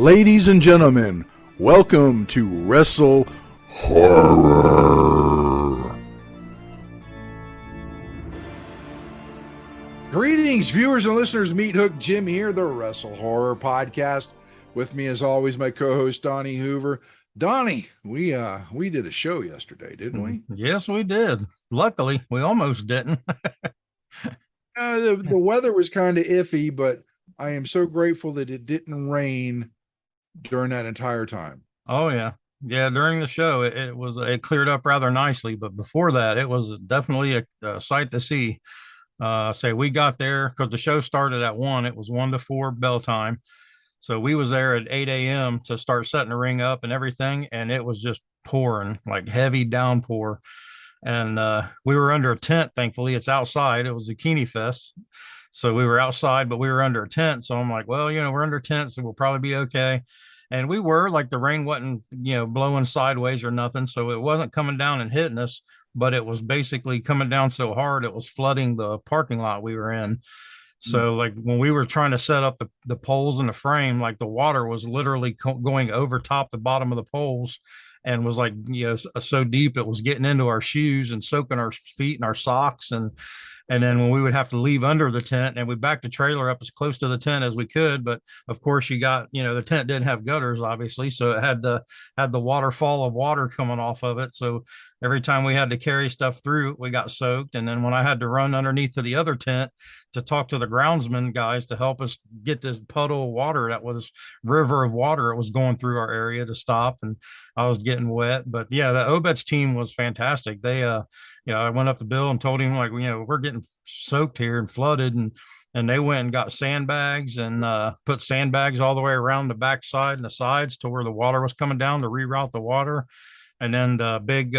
Ladies and gentlemen, welcome to WrestleHorror. Greetings, viewers and listeners. Meathook Jim here, the WrestleHorror podcast. With me, as always, my co-host Donnie Hoover. Donnie, we did a show yesterday, didn't we? Yes, we did. Luckily, we almost didn't. The weather was kind of iffy, but I am so grateful that it didn't rain during that entire time. Oh yeah. Yeah, during the show it cleared up rather nicely, but before that it was definitely a sight to see. Say we got there because the show started at 1. It was 1 to 4 bell time. So we was there at 8 a.m. to start setting the ring up and everything, and it was just pouring, like heavy downpour. And we were under a tent, thankfully. It's outside. It was Zucchinifest. So we were outside, but we were under a tent. So I'm like, well, we're under tent, so we'll probably be okay. And we were, like, the rain wasn't, blowing sideways or nothing. So it wasn't coming down and hitting us, but it was basically coming down so hard it was flooding the parking lot we were in. So like when we were trying to set up the poles in the frame, like the water was literally going over top the bottom of the poles, and was like, so deep it was getting into our shoes and soaking our feet and our socks. And then when we would have to leave under the tent, and we backed the trailer up as close to the tent as we could. But of course you got, the tent didn't have gutters, obviously. So it had the waterfall of water coming off of it. So every time we had to carry stuff through, we got soaked. And then when I had to run underneath to the other tent to talk to the groundsman guys to help us get this puddle of water, that was river of water, it was going through our area, to stop, and I was getting wet. But yeah, the Obetz team was fantastic. They I went up to Bill and told him, like, we're getting soaked here and flooded, and they went and got sandbags and put sandbags all the way around the backside and the sides to where the water was coming down to reroute the water. And then the big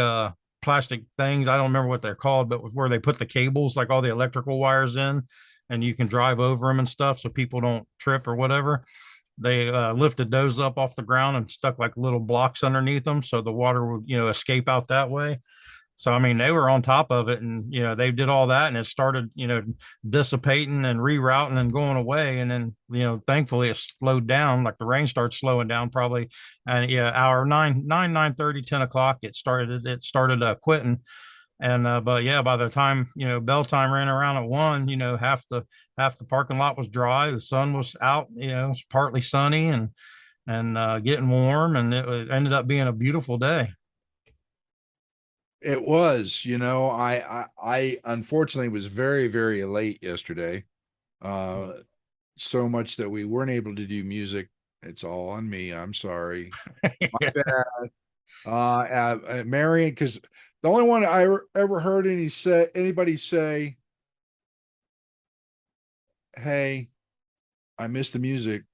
plastic things, I don't remember what they're called, but where they put the cables, like all the electrical wires in, and you can drive over them and stuff so people don't trip or whatever. They lifted those up off the ground and stuck like little blocks underneath them so the water would, escape out that way. So, I mean, they were on top of it, and, they did all that, and it started, dissipating and rerouting and going away. And then, thankfully it slowed down, like the rain started slowing down probably. And yeah, hour 9:30, 10 o'clock, it started quitting. And, but yeah, by the time, bell time ran around at 1, half the parking lot was dry. The sun was out, it was partly sunny and getting warm. And it ended up being a beautiful day. It was, I unfortunately was very, very late yesterday. So much that we weren't able to do music. It's all on me. I'm sorry. My bad. Marion, because the only one I ever heard anybody say, "Hey, I missed the music."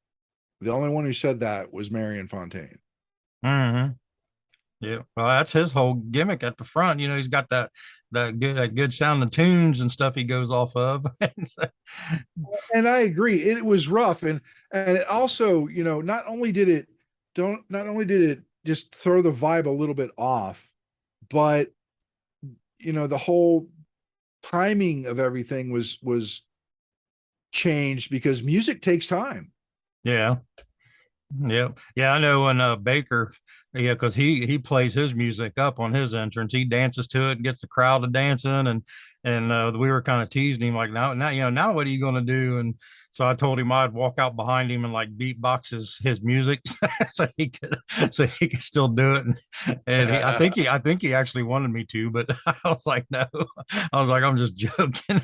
The only one who said that was Marion Fontaine. Mm-hmm. Yeah, well, that's his whole gimmick at the front. He's got that good sounding tunes and stuff he goes off of. And I agree, it was rough, and it also, not only did it just throw the vibe a little bit off, but the whole timing of everything was changed because music takes time. Yeah. Yeah, yeah, I know. And Baker, yeah, because he plays his music up on his entrance. He dances to it and gets the crowd to dancing, and we were kind of teasing him, like, now what are you going to do? And so I told him I'd walk out behind him and like beatbox his music so he could still do it. And I think he actually wanted me to, but I was like, no. I was like, I'm just joking.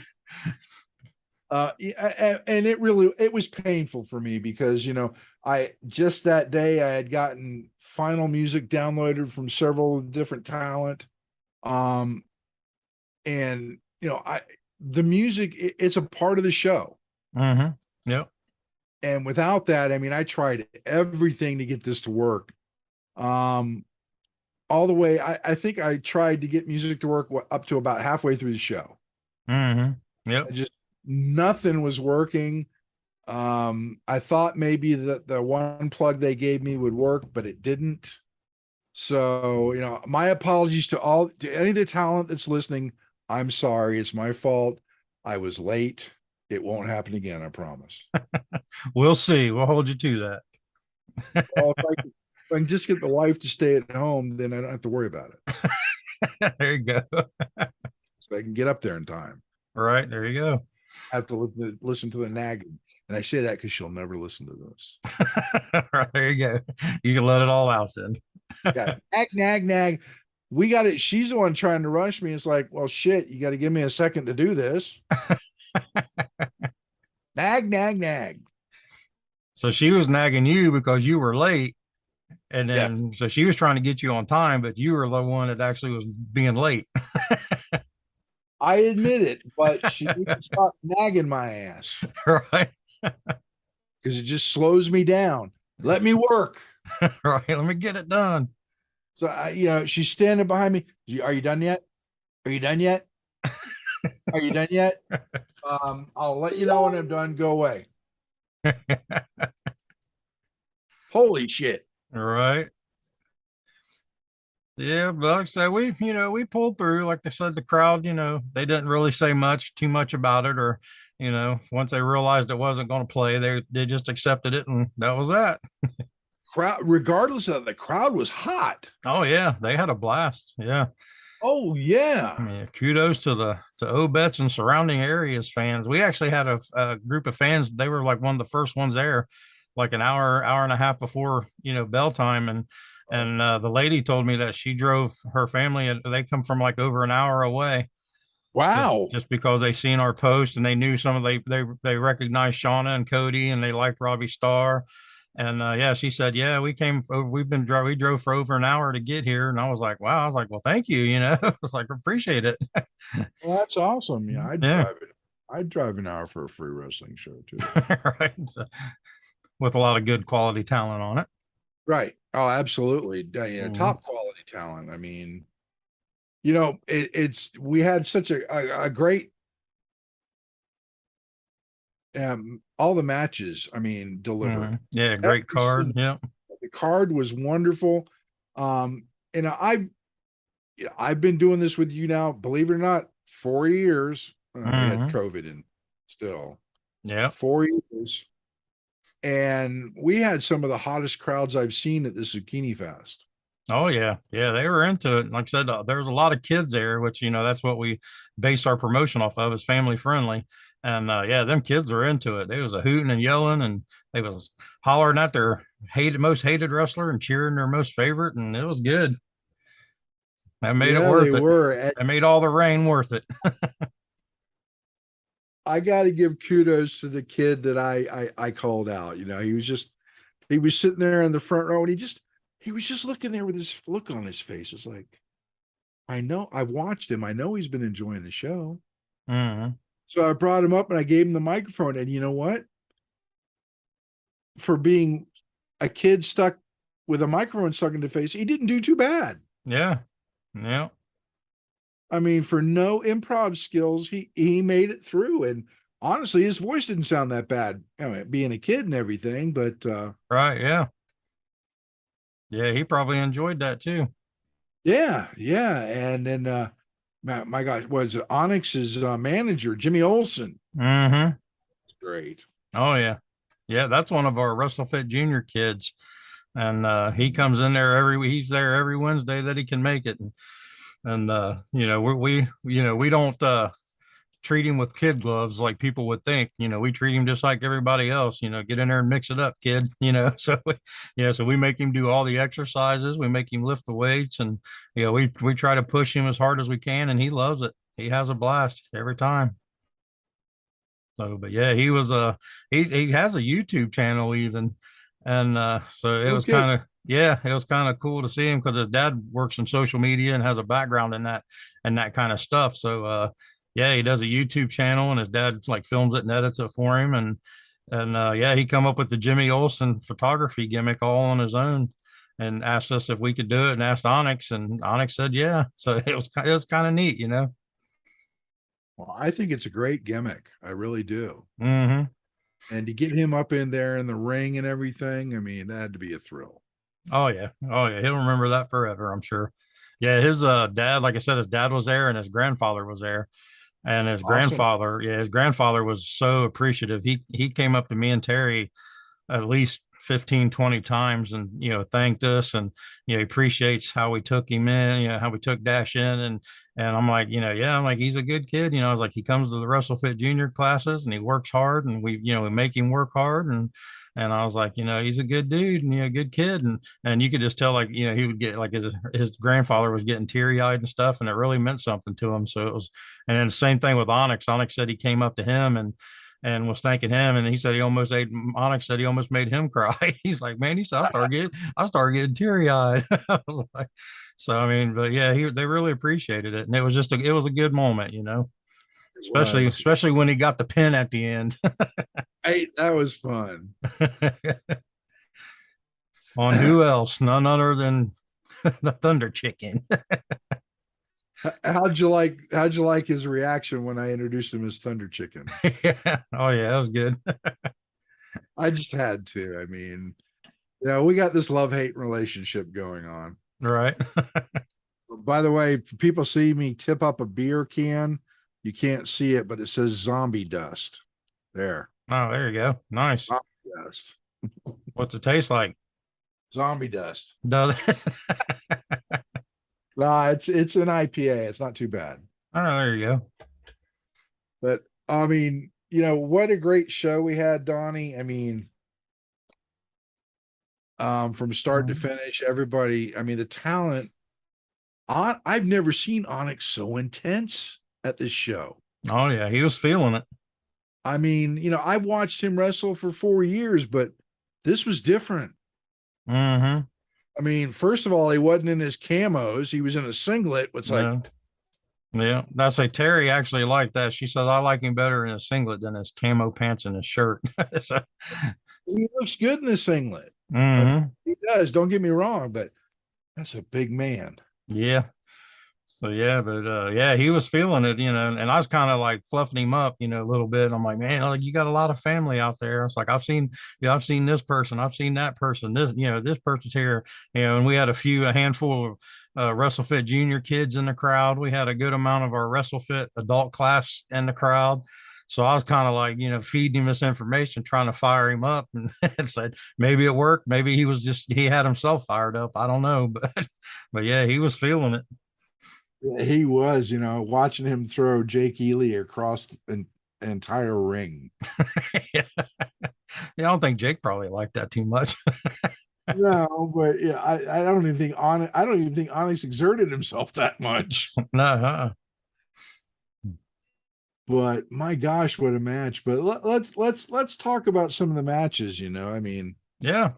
And it was painful for me because I just that day I had gotten final music downloaded from several different talent, and the music, it's a part of the show. Mm-hmm. Yep. And without that, I mean, I tried everything to get this to work, all the way. I think I tried to get music to work up to about halfway through the show. Mm-hmm. Yep. Nothing was working. I thought maybe that the one plug they gave me would work, but it didn't. So, my apologies to any of the talent that's listening. I'm sorry. It's my fault. I was late. It won't happen again. I promise. We'll see. We'll hold you to that. Well, if I can just get the wife to stay at home, then I don't have to worry about it. There you go. So I can get up there in time. All right, there you go. I have to listen to the nagging. And I say that because she'll never listen to this. Right, there you go. You can let it all out then. Yeah. Nag, nag, nag. We got it. She's the one trying to rush me. It's like, well, shit, you got to give me a second to do this. Nag, nag, nag. So she was nagging you because you were late. And Yeah. then, so she was trying to get you on time, but you were the one that actually was being late. I admit it, but she needs to stop nagging my ass Right. because it just slows me down. Let me work. Right. Let me get it done. So she's standing behind me. Are you done yet? Are you done yet? Are you done yet? I'll let you know when I'm done. Go away. Holy shit. Right. Yeah, but like I said, we pulled through. Like they said, the crowd, they didn't really say too much about it, or, once they realized it wasn't going to play, they just accepted it, and that was that. Crowd, regardless of the crowd was hot. Oh yeah, they had a blast. Yeah. Oh I yeah. mean, kudos to Obetz and surrounding areas fans. We actually had a group of fans. They were like one of the first ones there, like an hour and a half before bell time, and the lady told me that she drove her family, and they come from like over an hour away. Wow. Just because they seen our post and they knew some of they recognized Shauna and Cody and they liked Robbie Starr. And yeah, she said, yeah, we drove for over an hour to get here. And I was like, wow. I was like, well, thank you. I was like, appreciate it. Well, that's awesome. Yeah, Yeah. I'd drive an hour for a free wrestling show too. Right. So, with a lot of good quality talent on it. Right. Oh, absolutely. Mhm. Top quality talent. I mean, we had such a great all the matches, I mean, delivered. Yeah, great Every card. single Yeah. the card was wonderful. And I've been doing this with you now, believe it or not, 4 years. We had Hmm. COVID and still Yeah. 4 years. And we had some of the hottest crowds I've seen at the Zucchinifest. Oh yeah, yeah, they were into it. Like I said, there was a lot of kids there, which that's what we base our promotion off of, is family friendly. And yeah, them kids were into it. They was a hooting and yelling, and they was hollering at their most hated wrestler and cheering their most favorite, and it was good. That made it Yeah, they worth it. were. And That made all the rain worth it. I got to give kudos to the kid that I called out. He was sitting there in the front row, and he was just looking there with this look on his face. It's like, I know I've watched him. I know he's been enjoying the show. Hmm. So I brought him up and I gave him the microphone. And you know what? For being a kid stuck with a microphone stuck in the face, he didn't do too bad. Yeah, yeah. I mean, for no improv skills, he made it through. And honestly, his voice didn't sound that bad. I mean, being a kid and everything, but Right. Yeah. Yeah. He probably enjoyed that too. yeah, yeah. And then my gosh, was it Onyx's manager, Jimmy Olsen? Hmm. Great. Oh yeah. Yeah, that's one of our WrestleFit Junior kids, and he comes in there he's there every Wednesday that he can make it, and we don't treat him with kid gloves like people would think. We treat him just like everybody else. Get in there and mix it up, kid. So we make him do all the exercises. We make him lift the weights, and we try to push him as hard as we can, and he loves it. He has a blast every time. So, but yeah, he has a YouTube channel even, and so it was Okay. kind of cool to see him because his dad works in social media and has a background in that kind of stuff. So, yeah, he does a YouTube channel, and his dad like films it and edits it for him, and yeah, he come up with the Jimmy Olsen photography gimmick all on his own, and asked us if we could do it, and asked Onyx, and Onyx said yeah. So it was kind of neat. Well, I think it's a great gimmick. I really do. Hmm. And to get him up in there in the ring and everything, I mean, that had to be a thrill. Oh yeah. Oh yeah. He'll remember that forever, I'm sure. Yeah, his dad, like I said, his dad was there and his grandfather was there. And Awesome. his grandfather was so appreciative. He came up to me and Terry at least 15, 20 times and, thanked us and, he appreciates how we took him in, how we took Dash in. And I'm like, yeah, I'm like, he's a good kid. I was like, he comes to the WrestleFit junior classes and he works hard and we make him work hard. And I was like, he's a good dude and a good kid. And you could just tell, like, he would get like his grandfather was getting teary eyed and stuff. And it really meant something to him. So it was, and then the same thing with Onyx. Onyx said he came up to him and was thanking him. And he said Onyx said he almost made him cry. He's like, man, he said, I started getting teary eyed. I was like, so, I mean, but yeah, they really appreciated it. And it was it was a good moment, especially when he got the pin at the end. Hey, that was fun. On who else? None other than the Thunder Chicken. How'd you like his reaction when I introduced him as Thunder Chicken? Yeah. Oh yeah, that was good. I just had to. I mean, we got this love-hate relationship going on. Right. By the way, if people see me tip up a beer can, you can't see it, but it says zombie dust. There. Oh, there you go. Nice. Zombie dust. What's it taste like? Zombie dust. Does it? Nah, it's an IPA. It's not too bad. Oh, there you go. But I mean, what a great show we had, Donnie. I mean, from start to finish, everybody, I mean, the talent. I've never seen Onyx so intense at this show. Oh yeah, he was feeling it. I mean, I've watched him wrestle for 4 years, but this was different. Mm-hmm. I mean, first of all, he wasn't in his camos. He was in a singlet. It's like, yeah. That's like Terry actually liked that. She says, I like him better in a singlet than his camo pants and his shirt. So, he looks good in the singlet. mm-hmm. He does. Don't get me wrong, but that's a big man. Yeah. So yeah, but yeah, he was feeling it, and I was kind of like fluffing him up, a little bit. I'm like, man, like you got a lot of family out there. It's like I've seen this person, I've seen that person, this person's here, and we had a handful of WrestleFit junior kids in the crowd. We had a good amount of our WrestleFit adult class in the crowd. So I was kind of like, feeding him this information, trying to fire him up, and said maybe it worked, maybe he had himself fired up. I don't know, but yeah, he was feeling it. Yeah, he was, watching him throw Jake Ely across an entire ring. Yeah. I don't think Jake probably liked that too much. No, but yeah, I don't even think Onyx exerted himself that much. No, But my gosh, what a match! But let's talk about some of the matches. I mean, yeah.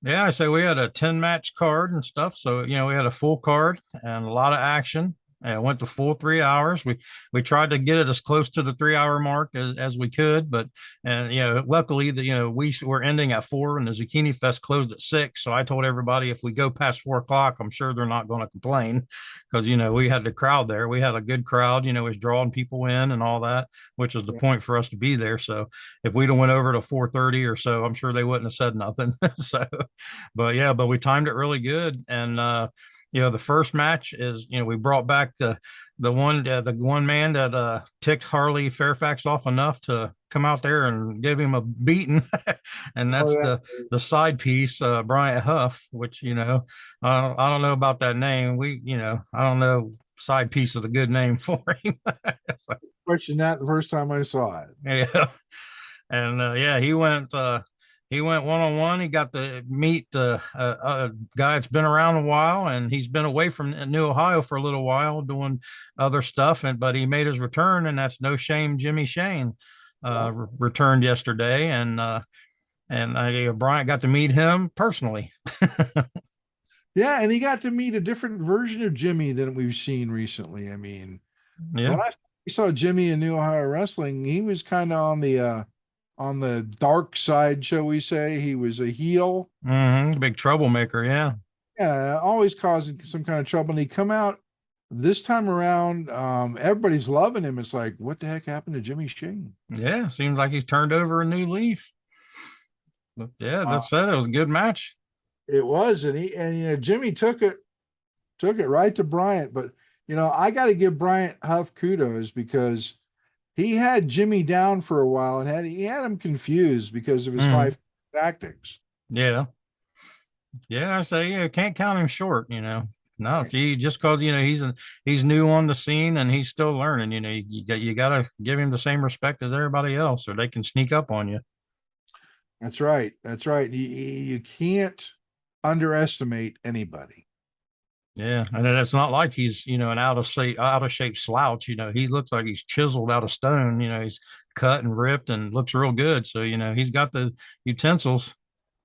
Yeah, I say we had a 10 match card and stuff. So, we had a full card and a lot of action. And it went to full 3 hours. We tried to get it as close to the 3 hour mark as we could, but luckily we were ending at 4 and the Zucchinifest closed at 6. So I told everybody if we go past 4 o'clock, I'm sure they're not going to complain because we had the crowd there. We had a good crowd, was drawing people in and all that, which was the point for us to be there. So if we'd have went over to 4:30 or so, I'm sure they wouldn't have said nothing. So, but we timed it really good. And the first match is, we brought back the one man that ticked Harley Fairfax off enough to come out there and give him a beating. And that's the side piece, Bryant Huff, which, I don't know about that name. I don't know, side piece is a good name for him. Question that the first time I saw it. Yeah. And he went one-on-one. He got to meet a guy that's been around a while, and he's been away from New Ohio for a little while doing other stuff. But he made his return, and that's No Shame Jimmy Shane returned yesterday, and Bryant got to meet him personally. Yeah, and he got to meet a different version of Jimmy than we've seen recently. I mean, yeah, when I saw Jimmy in New Ohio Wrestling, he was kind of on the dark side, shall we say. He was a heel. Mm-hmm. Big troublemaker, yeah. Yeah, always causing some kind of trouble. And he come out this time around, everybody's loving him. It's like, what the heck happened to Jimmy Shane? Yeah, seems like he's turned over a new leaf. But yeah, that's it. It was a good match. It was, and Jimmy took it right to Bryant. But I got to give Bryant Huff kudos because he had Jimmy down for a while and he had him confused because of his tactics. Yeah. Yeah. I say, yeah, can't count him short, No, Right. gee, just because, he's new on the scene and he's still learning, you got to give him the same respect as everybody else or they can sneak up on you. That's right. That's right. You can't underestimate anybody. Yeah, and then it's not like he's an out of shape slouch. He looks like he's chiseled out of stone. He's cut and ripped and looks real good. So he's got the utensils.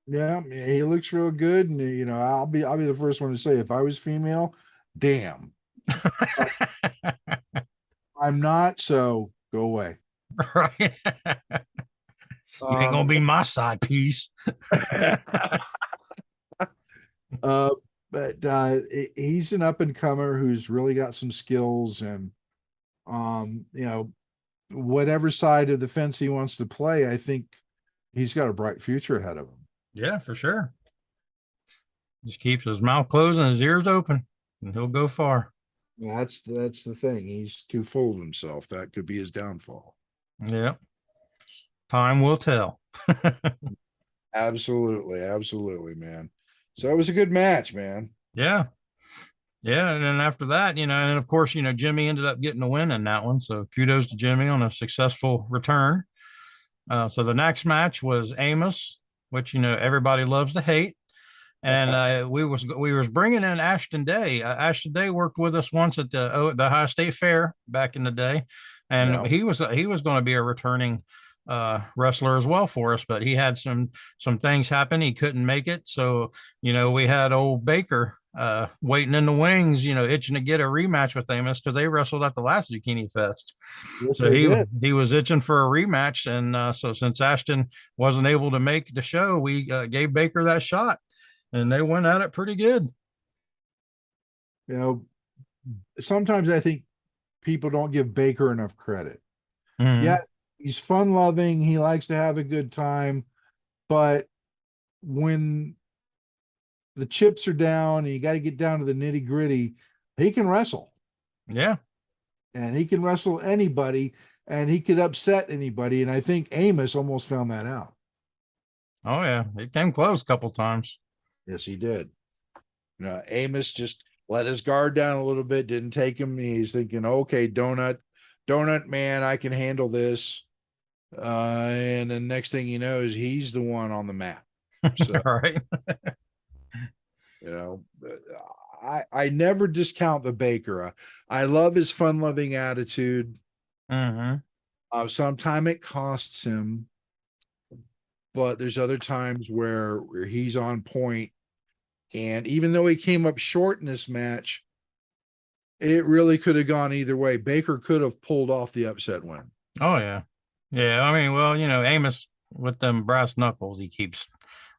Yeah, he looks real good, and I'll be the first one to say if I was female, damn. But I'm not, so go away. Right? You ain't Um, gonna be my side piece. uh, but he's an up and comer who's really got some skills, and whatever side of the fence he wants to play, I think he's got a bright future ahead of him. Yeah, for sure. Just keeps his mouth closed and his ears open, and he'll go far. That's the thing. He's too full of himself. That could be his downfall. Yeah, time will tell. Absolutely, absolutely, man. So it was a good match, man. Yeah, yeah, and then after that, and of course, Jimmy ended up getting a win in that one. So kudos to Jimmy on a successful return. So the next match was Amos, which everybody loves to hate, and we was bringing in Ashton Day. Ashton Day worked with us once at the Ohio State Fair back in the day, and Yeah. he was going to be a returning wrestler as well for us, but he had some things happen. He couldn't make it, so we had old Baker waiting in the wings, itching to get a rematch with Amos because they wrestled at the last Zucchinifest. Yes, So they he did. he was itching for a rematch, and so since Ashton wasn't able to make the show, we gave Baker that shot, and they went at it pretty good. You know, sometimes I think people don't give Baker enough credit. Yeah, Mhm. he's fun loving. He likes to have a good time, but when the chips are down and you got to get down to the nitty gritty, he can wrestle, Yeah. and he can wrestle anybody, and he could upset anybody. And I think Amos almost found that out. Oh yeah. It came close a couple times. Yes, he did. Amos just let his guard down a little bit, didn't take him. He's thinking, okay, donut man, I can handle this. And the next thing you know is he's the one on the map. So, All right. you know, I never discount the Baker. I love his fun loving attitude. Hmm. Sometimes it costs him, but there's other times where he's on point. And even though he came up short in this match, it really could have gone either way. Baker could have pulled off the upset win. Oh yeah. Yeah. I mean, well, Amos with them brass knuckles, he keeps.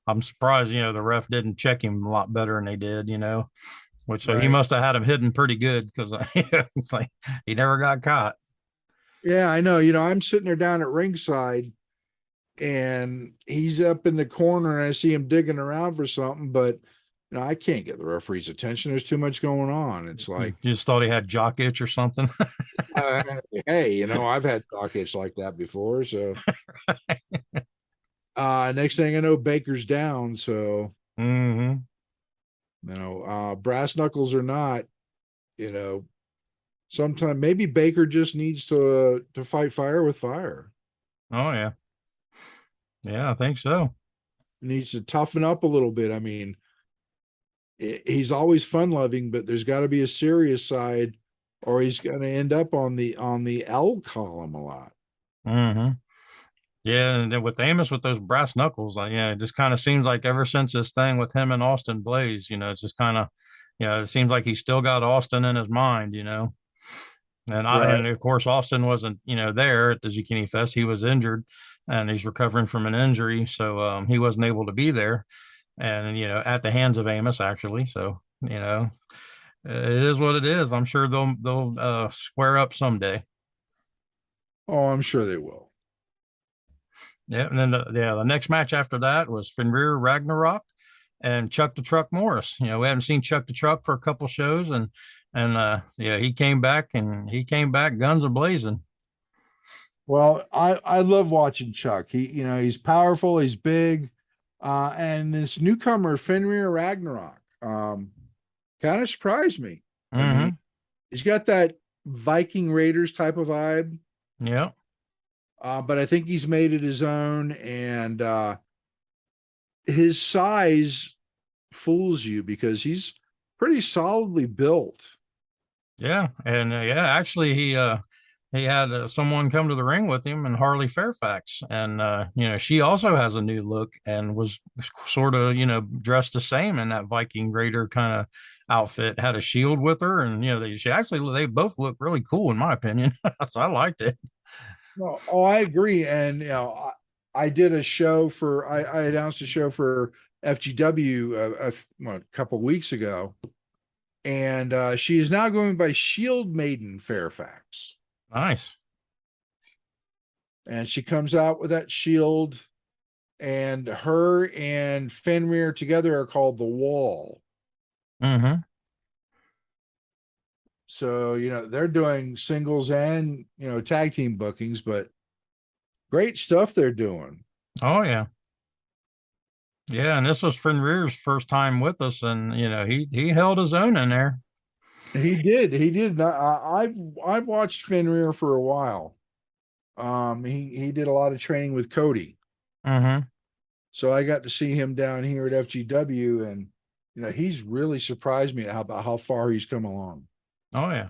I'm surprised, the ref didn't check him a lot better than they did, which so he Right. must have had him hidden pretty good because it's like he never got caught. Yeah, I know. I'm sitting there down at ringside and he's up in the corner and I see him digging around for something, but I can't get the referee's attention. There's too much going on. It's You like, just thought he had jock itch or something. uh, hey, I've had pockets like that before. So next thing I know, Baker's down. So, Hmm. brass knuckles or not, you know, sometimes maybe Baker just needs to fight fire with fire. Oh yeah. Yeah, I think so. He needs to toughen up a little bit. I mean, he's always fun loving, but there's got to be a serious side, or he's going to end up on the L column a lot. Hmm. Yeah, and then with Amos with those brass knuckles, yeah, it just kind of seems like ever since this thing with him and Austin Blaze, it's just kind of, it seems like he's still got Austin in his mind. Right. And of course Austin wasn't, there at the Zucchini Fest. He was injured, and he's recovering from an injury, so he wasn't able to be there, and at the hands of Amos actually. So it is what it is. I'm sure they'll square up someday. Oh, I'm sure they will. Yeah, and then the next match after that was Fenrir Ragnarok and Chuck the Truck Morris. We haven't seen Chuck the Truck for a couple shows, and yeah, he came back guns a blazing. Well, I love watching Chuck. He's powerful. He's big. And this newcomer, Fenrir Ragnarok, kind of surprised me. I mean, Mm-hmm. he's got that Viking Raiders type of vibe, Yeah. but I think he's made it his own, and his size fools you because he's pretty solidly built. Yeah. And yeah, actually he had someone come to the ring with him and Harley Fairfax. And, she also has a new look and was sort of, dressed the same in that Viking Raider kind of outfit, had a shield with her. And, they both look really cool, in my opinion. So I liked it. No, oh, I agree. And I did a show for I announced a show for FGW a couple weeks ago, and she is now going by Shield Maiden Fairfax, Nice. and she comes out with that shield, and her and Fenrir together are called the Wall. Mm-hmm. So they're doing singles and tag team bookings, but great stuff they're doing. Oh yeah. Yeah, and this was Fenrir's first time with us, and he held his own in there. He did. He did. I've watched Fenrir for a while. He did a lot of training with Cody, Mm-hmm. so I got to see him down here at FGW, and he's really surprised me at how far he's come along. Oh yeah.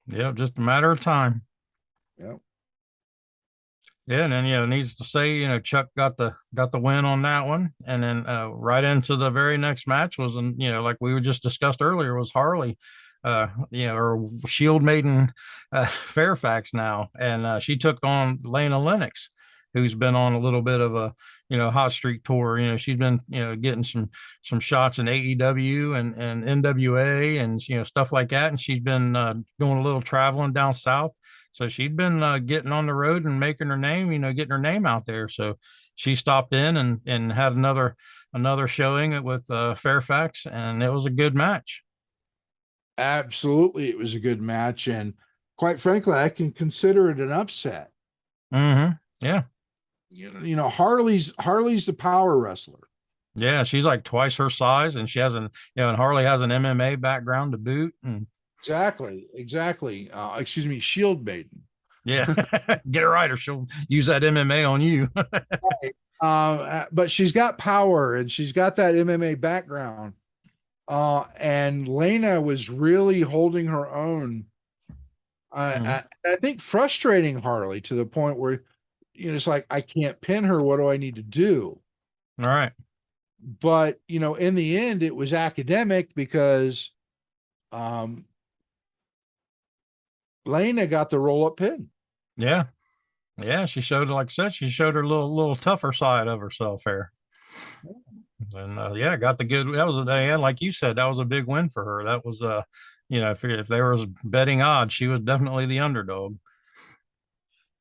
Yeah, just a matter of time. Yeah. Yeah, and then needs to say, Chuck got the win on that one, and then right into the very next match was, like we were just discussed earlier, was Harley, or Shield Maiden Fairfax now, and she took on Lana Lennox, who's been on a little bit of a hot streak tour. She's been getting some shots in AEW and NWA and stuff like that, and she's been doing a little traveling down south. So she'd been getting on the road and making her name, getting her name out there. So she stopped in and had another showing with Fairfax, and it was a good match. Absolutely, it was a good match, and quite frankly, I can consider it an upset. Mm-hmm. Yeah. Harley's the power wrestler. Yeah, she's like twice her size, and she has and Harley has an MMA background to boot, and Exactly. Excuse me, Shield Maiden. yeah, get it right, or she'll use that MMA on you. But she's got power and she's got that MMA background. And Lena was really holding her own. I think frustrating Harley to the point where it's like I can't pin her. What do I need to do? All right. But in the end, it was academic because um Lena got the roll up pin. Yeah. Yeah, she showed, like I said, she showed her little tougher side of herself there. And yeah, got the good. That was a day, like you said, that was a big win for her. That was if there was betting odds, she was definitely the underdog.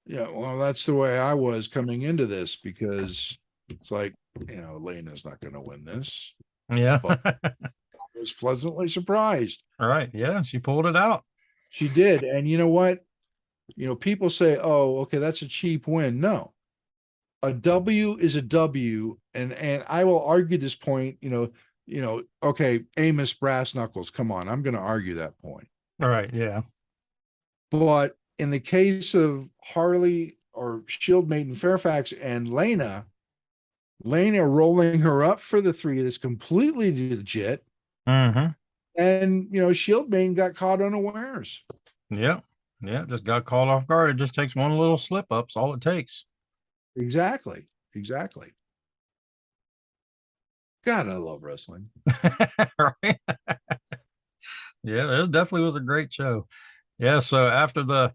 Yeah, well, that's the way I was coming into this because it's like, Lena's not going to win this. Yeah. But I was pleasantly surprised. All right. Yeah, she pulled it out. She did. And you know what? People say, oh, okay, that's a cheap win. No, a W is a W. And I will argue this point, okay, Amos Brass Knuckles, come on, I'm going to argue that point. All right. Yeah. But in the case of Harley or Shield Maiden Fairfax and Lena rolling her up for the 3 is completely legit. Mm-hmm. And Shield Maiden got caught unawares. Yeah. Yeah. Just got caught off guard. It just takes one little slip up. It's all it takes. Exactly. God, I love wrestling. Right. Yeah, it definitely was a great show. Yeah, so after the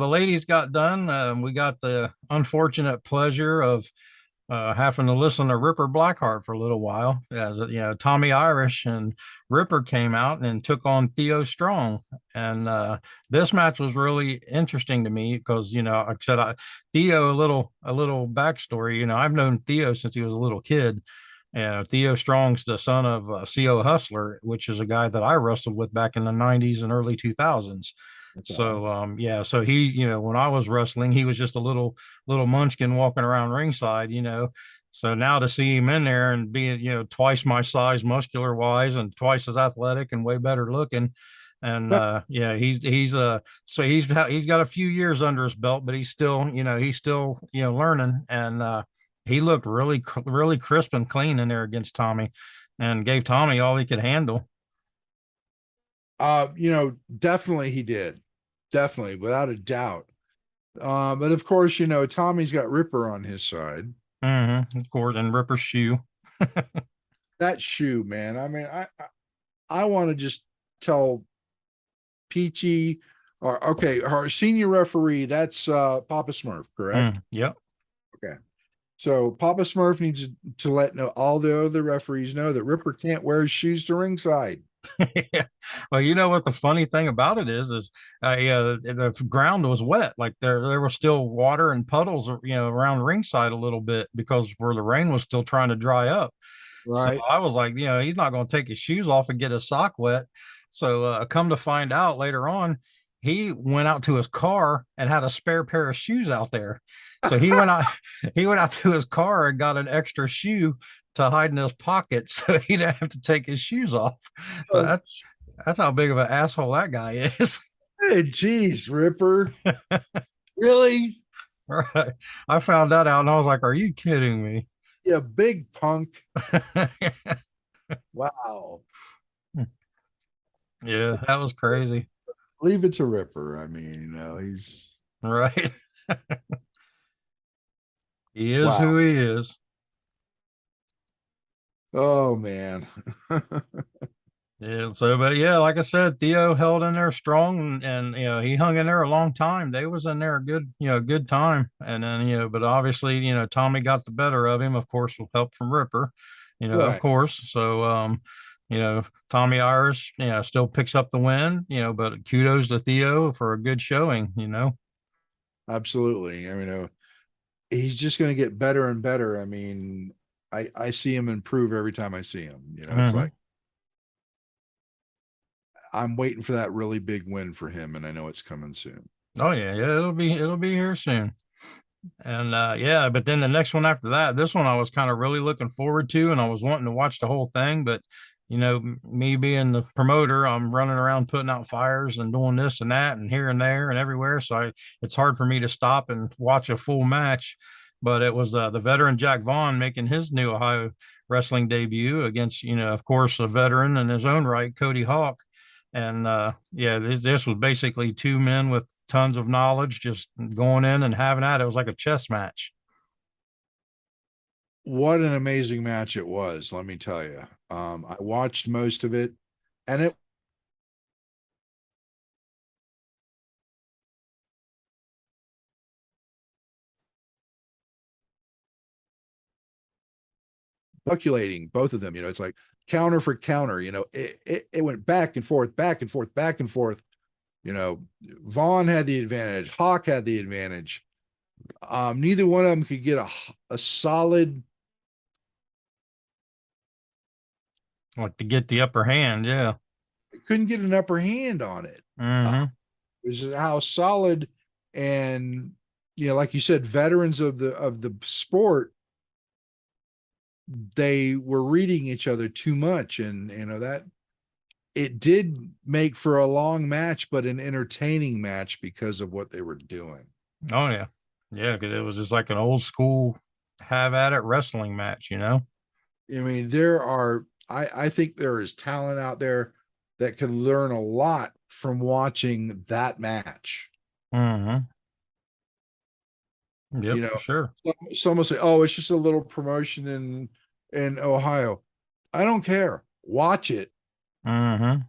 ladies got done, we got the unfortunate pleasure of having to listen to Ripper Blackheart for a little while. As Tommy Irish and Ripper came out and took on Theo Strong, and this match was really interesting to me because like I said, Theo, a little backstory. I've known Theo since he was a little kid. And Theo Strong's the son of CO Hustler, which is a guy that I wrestled with back in the 90s and early 2000s. Okay. So yeah, so he, when I was wrestling, he was just a little munchkin walking around ringside, So now to see him in there and being, twice my size, muscular wise, and twice as athletic and way better looking. And yeah, he's got a few years under his belt, but he's still learning. And he looked really crisp and clean in there against Tommy, and gave Tommy all he could handle. Definitely he did. Definitely, without a doubt. But of course, Tommy's got Ripper on his side. Of course, and Ripper's shoe. That shoe, man. I mean, I want to just tell Peachy, or okay, our senior referee, that's Papa Smurf, correct? Yep. Okay. So Papa Smurf needs to let all the other referees know that Ripper can't wear his shoes to ringside. Yeah. Well, you know what the funny thing about it is the ground was wet. Like there was still water and puddles, around ringside a little bit because where the rain was still trying to dry up. So Right. I was like, he's not going to take his shoes off and get his sock wet. So come to find out later on, he went out to his car and had a spare pair of shoes out there. So he went out, he went out to his car and got an extra shoe to hide in his pocket, so he didn't have to take his shoes off. So Oh, that's how big of an asshole that guy is. hey, geez, Ripper. Really? Right. I found that out and I was like, are you kidding me? Yeah, big punk. Wow. Yeah, that was crazy. Leave it to Ripper. I mean, he's Right. He is wow. who he is. Oh man. Yeah. So, but yeah, like I said, Theo held in there strong, and he hung in there a long time. They was in there a good time. And then, but obviously, Tommy got the better of him, of course, with help from Ripper, of Right. course. So, Tommy Irish, still picks up the win, but kudos to Theo for a good showing. Absolutely. I mean, he's just going to get better and better. I mean, I see him improve every time I see him. It's Hmm. like I'm waiting for that really big win for him, and I know it's coming soon. Oh yeah, yeah, it'll be here soon. And yeah, but then the next one after that, this one I was kind of really looking forward to, and I was wanting to watch the whole thing. But me being the promoter, I'm running around putting out fires and doing this and that and here and there and everywhere. So it's hard for me to stop and watch a full match. But it was the veteran Jack Vaughn making his new Ohio wrestling debut against, of course, a veteran in his own right, Cody Hawk. And yeah, this was basically two men with tons of knowledge just going in and having at it. It was like a chess match. What an amazing match it was, let me tell you. I watched most of it, and it calculating both of them. It's like counter for counter. It went back and forth, back and forth, back and forth. Vaughn had the advantage. Hawk had the advantage. Neither one of them could get a solid. Like to get the upper hand. Yeah. Couldn't get an upper hand on it. Mm-hmm. This is how solid, and like you said, veterans of the sport, they were reading each other too much, and that it did make for a long match, but an entertaining match because of what they were doing. Oh yeah. Yeah, because it was just like an old school have at it wrestling match. I mean, I think there is talent out there that could learn a lot from watching that match. Mm-hmm. You Yep, know, for sure. some will say, "Oh, it's just a little promotion in Ohio." I don't care. Watch it. Mm-hmm.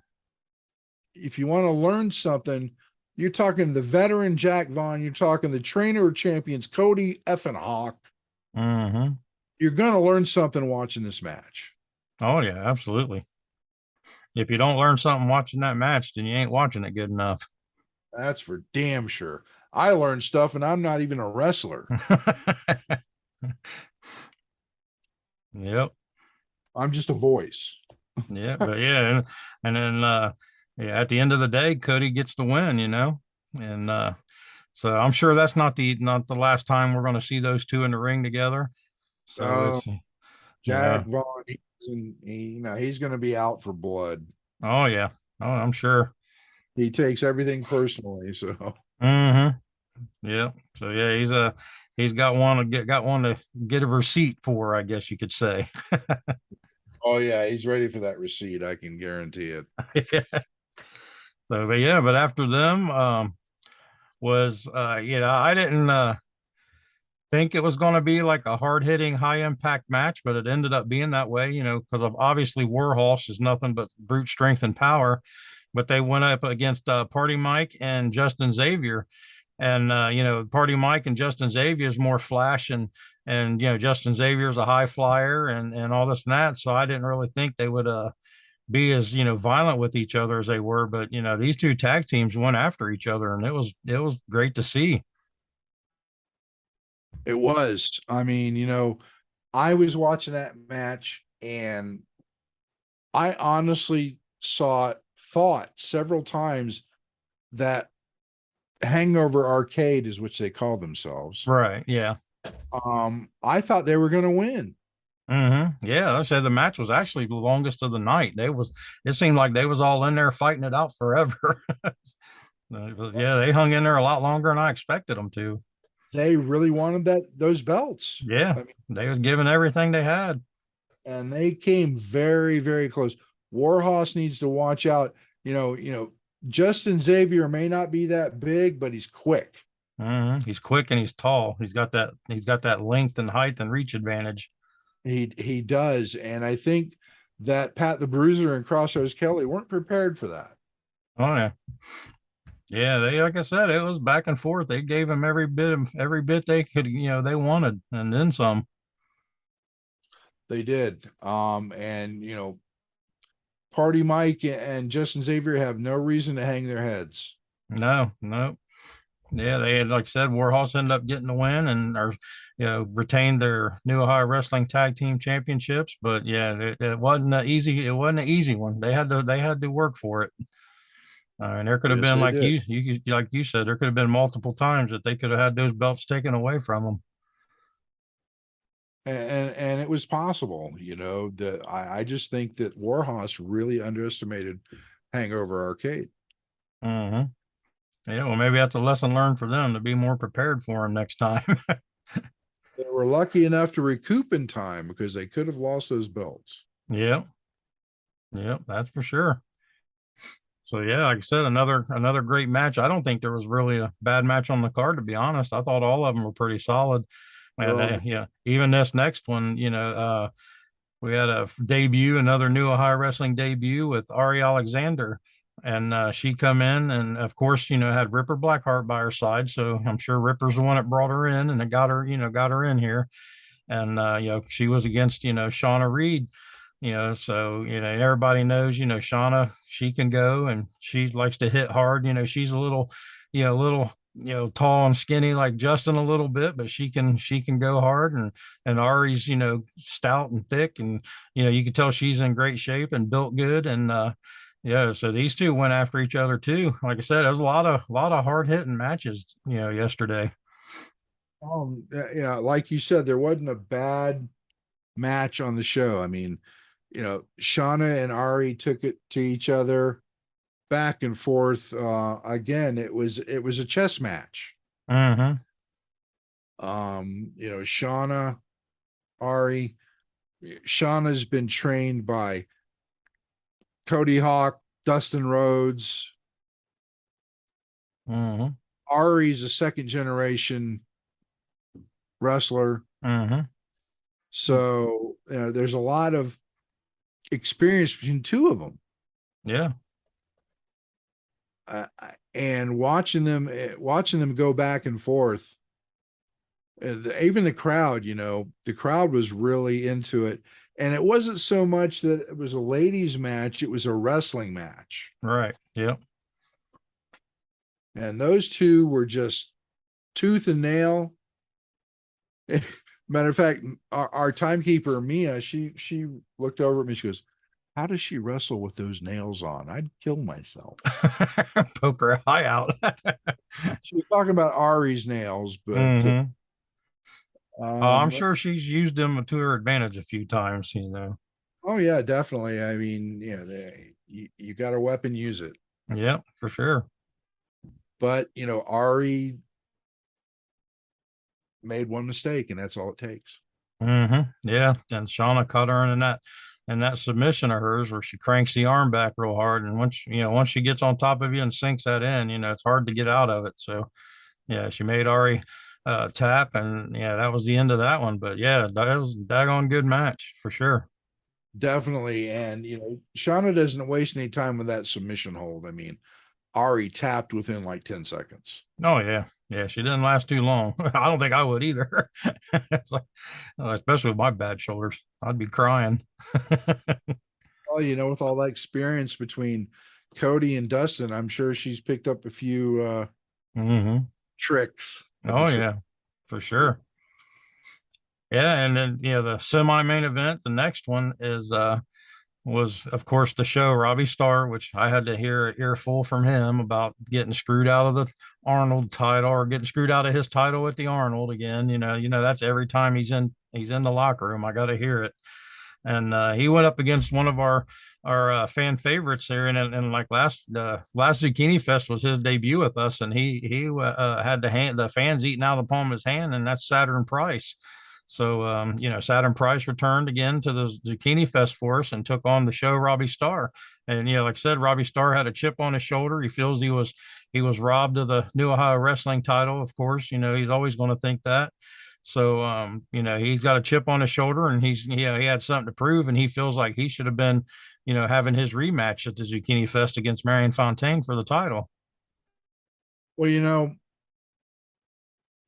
If you want to learn something, you're talking the veteran Jack Vaughn. You're talking the trainer of champions Cody effing Hawk. Mm-hmm. You're going to learn something watching this match. Oh yeah, absolutely. If you don't learn something watching that match, then you ain't watching it good enough. That's for damn sure. I learned stuff, and I'm not even a wrestler. Yep. I'm just a voice. Yeah, but yeah, and then yeah, at the end of the day, Cody gets the win, and so I'm sure that's not the last time we're going to see those two in the ring together. So Oh, it's Jack Vaughn, he's going to be out for blood. oh yeah, oh I'm sure. He takes everything personally. So, Mm-hmm. Yeah. So yeah, he's got one to get a receipt for, I guess you could say. oh yeah, he's ready for that receipt. I can guarantee it. Yeah. So but yeah, but after them was I didn't think it was going to be like a hard hitting, high impact match, but it ended up being that way, because of obviously Warhorse is nothing but brute strength and power. But they went up against Party Mike and Justin Xavier. And Party Mike and Justin Xavier is more flash and Justin Xavier is a high flyer and all this and that. So I didn't really think they would be as violent with each other as they were. But these two tag teams went after each other, and it was great to see. It was. I mean, I was watching that match and I honestly thought several times that Hangover Arcade is which they call themselves. Right. Yeah. I thought they were going to win. Yeah, I said the match was actually the longest of the night. It seemed like they was all in there fighting it out forever. Yeah, they hung in there a lot longer than I expected them to. They really wanted those belts. Yeah, I mean, they was giving everything they had. and they came very, very close. Warhorse needs to watch out. Justin Xavier may not be that big, but he's quick. He's quick and he's tall. He's got that length and height and reach advantage. He does, and I think that Pat the Bruiser and Crossroads Kelly weren't prepared for that. Oh yeah. Yeah, they like I said, it was back and forth. They gave him every bit they could, they wanted, and then some. They did. And Party Mike and Justin Xavier have no reason to hang their heads. No, no. Yeah, they had, like I said, Warhorse ended up getting the win and or retained their New Ohio Wrestling Tag Team Championships. But yeah, it wasn't an easy. It wasn't an easy one. They had to work for it. And there could have Yes, been they like did. like you said, there could have been multiple times that they could have had those belts taken away from them. And it was possible, that I just think that Warhorse really underestimated Hangover Arcade. hmm Yeah, well, maybe that's a lesson learned for them to be more prepared for them next time. They were lucky enough to recoup in time because they could have lost those belts. Yep, yep, that's for sure. So yeah, like I said, another great match. I don't think there was really a bad match on the card, to be honest. I thought all of them were pretty solid. And Well, yeah, even this next one, we had a debut, another New Ohio Wrestling debut with Ari Alexander, and she come in, and of course, had Ripper Blackheart by her side. So I'm sure Ripper's the one that brought her in, and it got her in here, and she was against Shauna Reed. So everybody knows Shauna, she can go and she likes to hit hard. She's a little tall and skinny like Justin a little bit, but she can go hard, and Ari's stout and thick, and you can tell she's in great shape and built good. And yeah, so these two went after each other too. Like I said, there was a lot of hard hitting matches yesterday. like you said, there wasn't a bad match on the show. I mean, Shauna and Ari took it to each other back and forth. Again, it was a chess match. Mm-hmm. Shauna, Ari, Shauna's been trained by Cody Hawk, Dustin Rhodes. Mm-hmm. Ari's a second generation wrestler. Mm-hmm. So, there's a lot of experience between two of them. Yeah. And watching them go back and forth, even the crowd, the crowd was really into it. And it wasn't so much that it was a ladies match, it was a wrestling match. Right. Yep. And those two were just tooth and nail. Matter of fact, our timekeeper, Mia, she looked over at me, she goes, how does she wrestle with those nails on? I'd kill myself. Poke her eye out. She was talking about Ari's nails, but Hmm. Oh, I'm um, sure she's used them to her advantage a few times, oh yeah, definitely. I mean, yeah, you got a weapon, use it. Yeah, for sure. But Ari made one mistake, and that's all it takes. Yeah. And Shauna caught her in that submission of hers where she cranks the arm back real hard. And once she gets on top of you and sinks that in, it's hard to get out of it. So yeah, she made Ari tap, and yeah, that was the end of that one. But yeah, that was a daggone good match for sure. Definitely. And Shauna doesn't waste any time with that submission hold. I mean, Ari tapped within like 10 seconds. Oh yeah. Yeah, she didn't last too long. I don't think I would either. It's like, especially with my bad shoulders, I'd be crying. Well, with all that experience between Cody and Dustin, I'm sure she's picked up a few Hmm. tricks at the Oh show. yeah, for sure. Yeah, and then the semi-main event, the next one is was of course the show Robbie Starr, which I had to hear an earful from him about getting screwed out of the Arnold title or getting screwed out of his title at the Arnold again. That's every time he's in the locker room. I got to hear it. And he went up against one of our fan favorites there, and like last Zucchini Fest was his debut with us, and he had the fans eating out of the palm of his hand, and that's Saturn Price. So Saturn Price returned again to the Zucchini Fest for us and took on the show Robbie Starr. And like I said, Robbie Starr had a chip on his shoulder. He feels he was robbed of the New Ohio Wrestling title. Of course, he's always going to think that. So, he's got a chip on his shoulder, and he had something to prove, and he feels like he should have been, having his rematch at the Zucchini Fest against Marion Fontaine for the title. Well,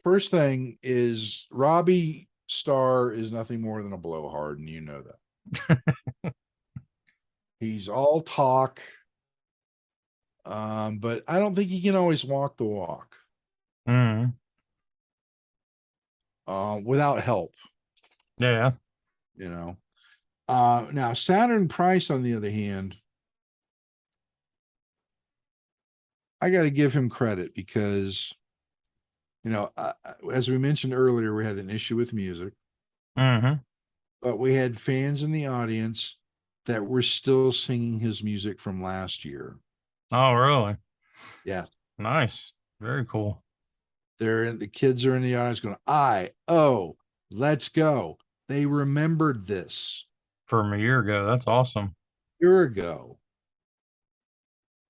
first thing is Robbie Starr is nothing more than a blowhard, and you know that. He's all talk, but I don't think he can always walk the walk Mm, without help, yeah. you know. Now Saturn Price, on the other hand, I got to give him credit because, as we mentioned earlier, we had an issue with music, Hmm. but we had fans in the audience that were still singing his music from last year. Oh, really? Yeah. Nice. Very cool. The kids are in the audience going, oh, let's go. They remembered this From a year ago. That's awesome. a year ago.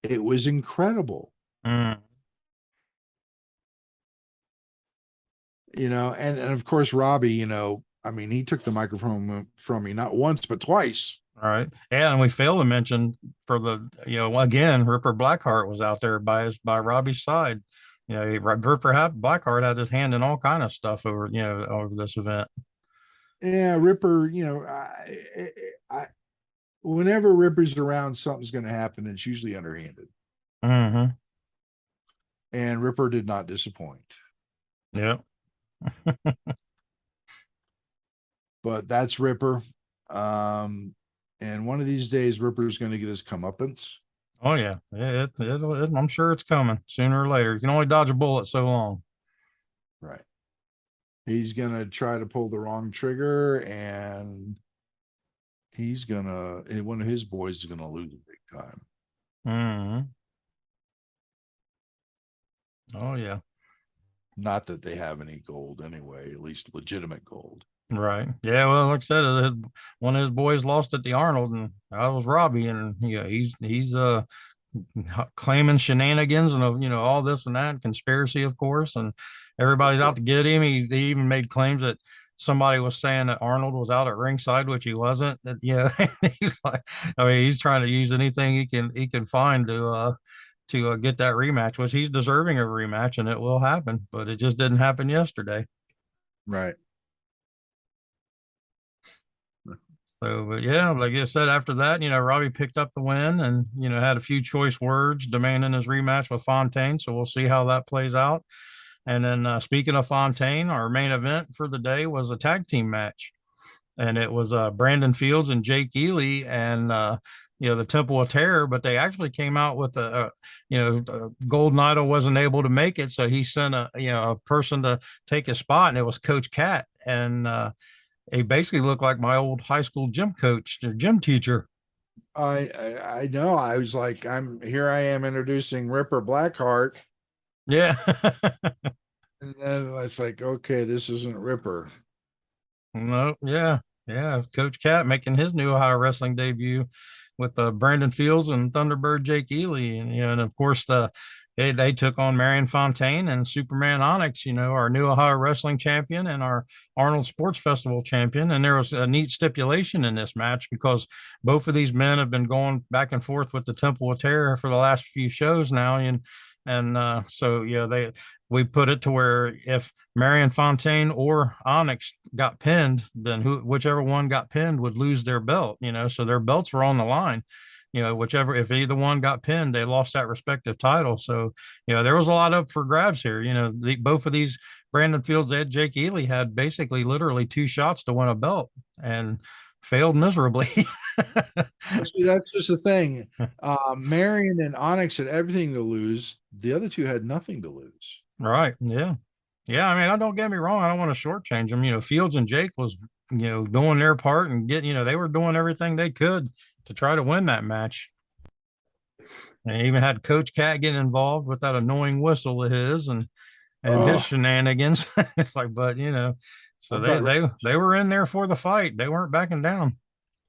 It was incredible. Mm, And of course, Robbie, I mean, he took the microphone from me not once, but twice. all right. Yeah, and we failed to mention for again, Ripper Blackheart was out there by Robbie's side. Ripper Blackheart had his hand in all kind of stuff over this event. Yeah, Ripper, whenever Ripper's around, something's going to happen. It's usually underhanded. Hmm. And Ripper did not disappoint. Yeah. But that's Ripper. And one of these days, Ripper's going to get his comeuppance. Oh yeah. I'm sure it's coming sooner or later. You can only dodge a bullet so long. Right. He's going to try to pull the wrong trigger, and one of his boys is going to lose it big time. Hmm. Oh yeah. Not that they have any gold anyway, at least legitimate gold. Right. Yeah. Well, like I said, one of his boys lost at the Arnold, and that was Robbie, and yeah, he's claiming shenanigans and all this and that conspiracy, of course, and everybody's out to get him. He even made claims that somebody was saying that Arnold was out at ringside, which he wasn't. That he's like, I mean, he's trying to use anything he can find to get that rematch, which he's deserving of a rematch, and it will happen. But it just didn't happen yesterday. Right. So, but yeah, like I said, after that, Robbie picked up the win and, had a few choice words demanding his rematch with Fontaine. So we'll see how that plays out. And then speaking of Fontaine, our main event for the day was a tag team match. and it was Brandon Fields and Jake Ely and the Temple of Terror, but they actually came out with Golden Idol wasn't able to make it, so he sent a person to take his spot, and it was Coach Cat, and he basically looked like my old high school gym coach or gym teacher. I know. I was like, I am introducing Ripper Blackheart, Yeah. and then it's like, okay, this isn't Ripper. No, yeah, yeah. Coach Cat making his new Ohio wrestling debut with Brandon Fields and Thunderbird Jake Ely, and of course they took on Marion Fontaine and Superman Onyx, our new Ohio wrestling champion and our Arnold Sports Festival champion. And there was a neat stipulation in this match because both of these men have been going back and forth with the Temple of Terror for the last few shows now, and so yeah, we put it to where if Marion Fontaine or Onyx got pinned, then whichever one got pinned would lose their belt, so their belts were on the line, whichever, if either one got pinned, they lost that respective title. So, there was a lot up for grabs here. Both of these, Brandon Fields and Jake Ely, had basically literally 2 shots to win a belt and failed miserably. See, that's just the thing. Marion and Onyx had everything to lose. The other two had nothing to lose. Right. Yeah. Yeah. I mean, I don't get me wrong. I don't want to shortchange them. Fields and Jake was, doing their part and they were doing everything they could to try to win that match. And even had Coach Cat get involved with that annoying whistle of his and his shenanigans. It's like, but so they were in there for the fight. They weren't backing down.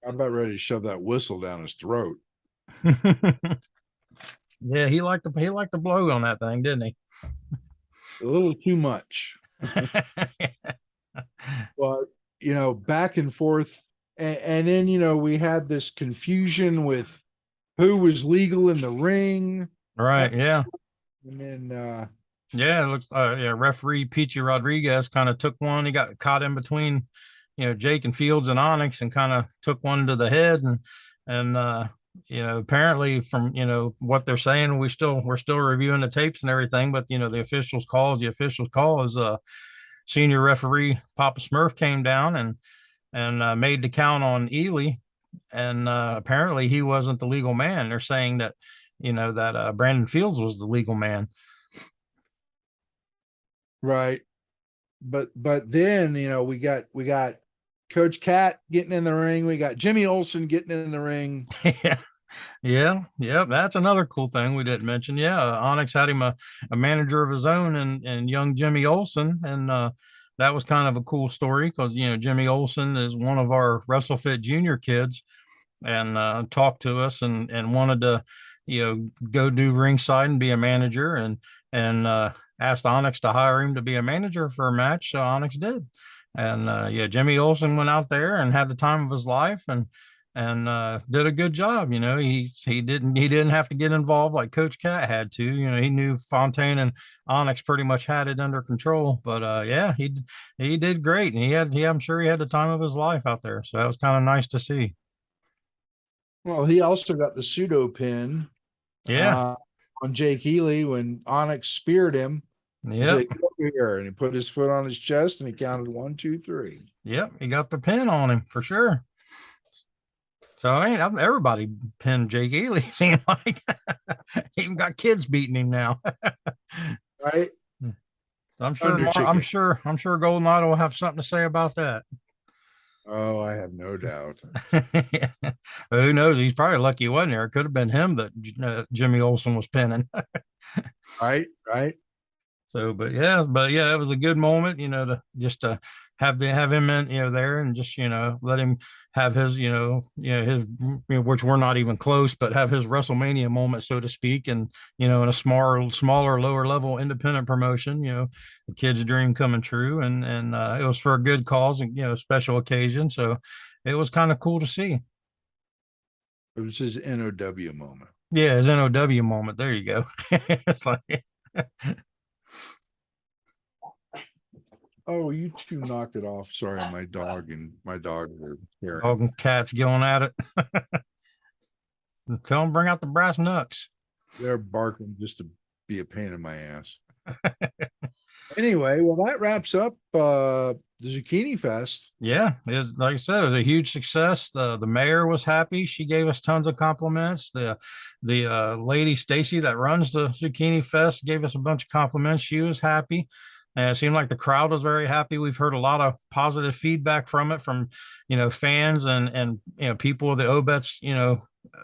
I'm about ready to shove that whistle down his throat. Yeah, he liked to blow on that thing, didn't he? A little too much. But back and forth, and then we had this confusion with who was legal in the ring. Right. Yeah. And then yeah, it looks referee Peachy Rodriguez kind of took one. He got caught in between, Jake and Fields and Onyx and kind of took one to the head and apparently from what they're saying, we're still reviewing the tapes and everything, but the officials call is senior referee Papa Smurf came down and made the count on Ely, and apparently he wasn't the legal man. They're saying that Brandon Fields was the legal man. Right. But then we got Coach Cat getting in the ring. We got Jimmy Olsen getting in the ring. Yeah. That's another cool thing we didn't mention. Yeah, Onyx had him a manager of his own and young Jimmy Olsen, and that was kind of a cool story because Jimmy Olsen is one of our WrestleFit junior kids, and talked to us and wanted to go do ringside and be a manager, and asked Onyx to hire him to be a manager for a match. So Onyx did. And Jimmy Olsen went out there and had the time of his life and did a good job. He didn't have to get involved like Coach Cat had to. He knew Fontaine and Onyx pretty much had it under control. But yeah, he did great, and I'm sure he had the time of his life out there. So that was kind of nice to see. Well, he also got the pseudo pin. Yeah. On Jake Ely when Onyx speared him. Yeah. Like, over here, and he put his foot on his chest and he counted 1, 2, 3. Yep, he got the pin on him for sure. So everybody pinned Jake Ely. Seemed like he even got kids beating him now. Right. I'm sure Golden Idol will have something to say about that. Oh, I have no doubt. Who knows? He's probably lucky he wasn't there. It could have been him that Jimmy Olsen was pinning. Right. So, but yeah, it was a good moment, to have him in, there and just, let him have his, his, which we're not even close, but have his WrestleMania moment, so to speak. And, in a smaller, lower level independent promotion, the kid's dream coming true. And it was for a good cause and, special occasion. So it was kind of cool to see. It was his NOW moment. Yeah, his NOW moment. There you go. It's like, oh, you two knocked it off. Sorry, my dog were here. Dog and cats going at it. Tell them bring out the brass knucks. They're barking just to be a pain in my ass. Anyway, well, that wraps up the Zucchini Fest. Yeah, it's like I said, it was a huge success. The mayor was happy. She gave us tons of compliments. The lady Stacy that runs the Zucchini Fest gave us a bunch of compliments. She was happy. And it seemed like the crowd was very happy. We've heard a lot of positive feedback from it, from fans and people of the Obetz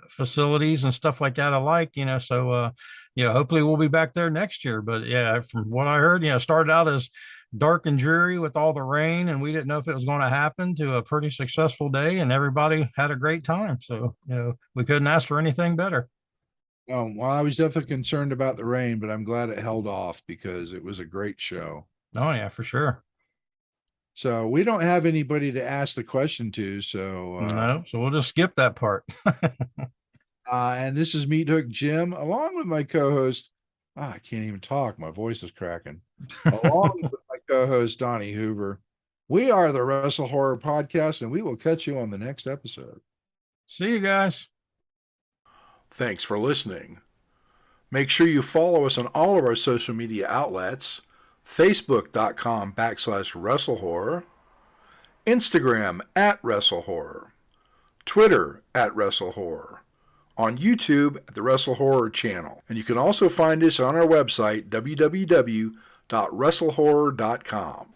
facilities and stuff like that alike. So hopefully we'll be back there next year. But yeah, from what I heard, it started out as dark and dreary with all the rain, and we didn't know if it was going to happen, to a pretty successful day, and everybody had a great time. So we couldn't ask for anything better. Oh, well, I was definitely concerned about the rain, but I'm glad it held off because it was a great show. Oh yeah, for sure. So we don't have anybody to ask the question to. So No, so we'll just skip that part. and this is Meathook Jim, along with my co-host. I can't even talk. My voice is cracking. Along with my co-host Donnie Hoover. We are the Wrestle Horror Podcast, and we will catch you on the next episode. See you guys. Thanks for listening. Make sure you follow us on all of our social media outlets: Facebook.com/WrestleHorror, Instagram @WrestleHorror, Twitter @WrestleHorror, on YouTube at the WrestleHorror channel. And you can also find us on our website, www.WrestleHorror.com.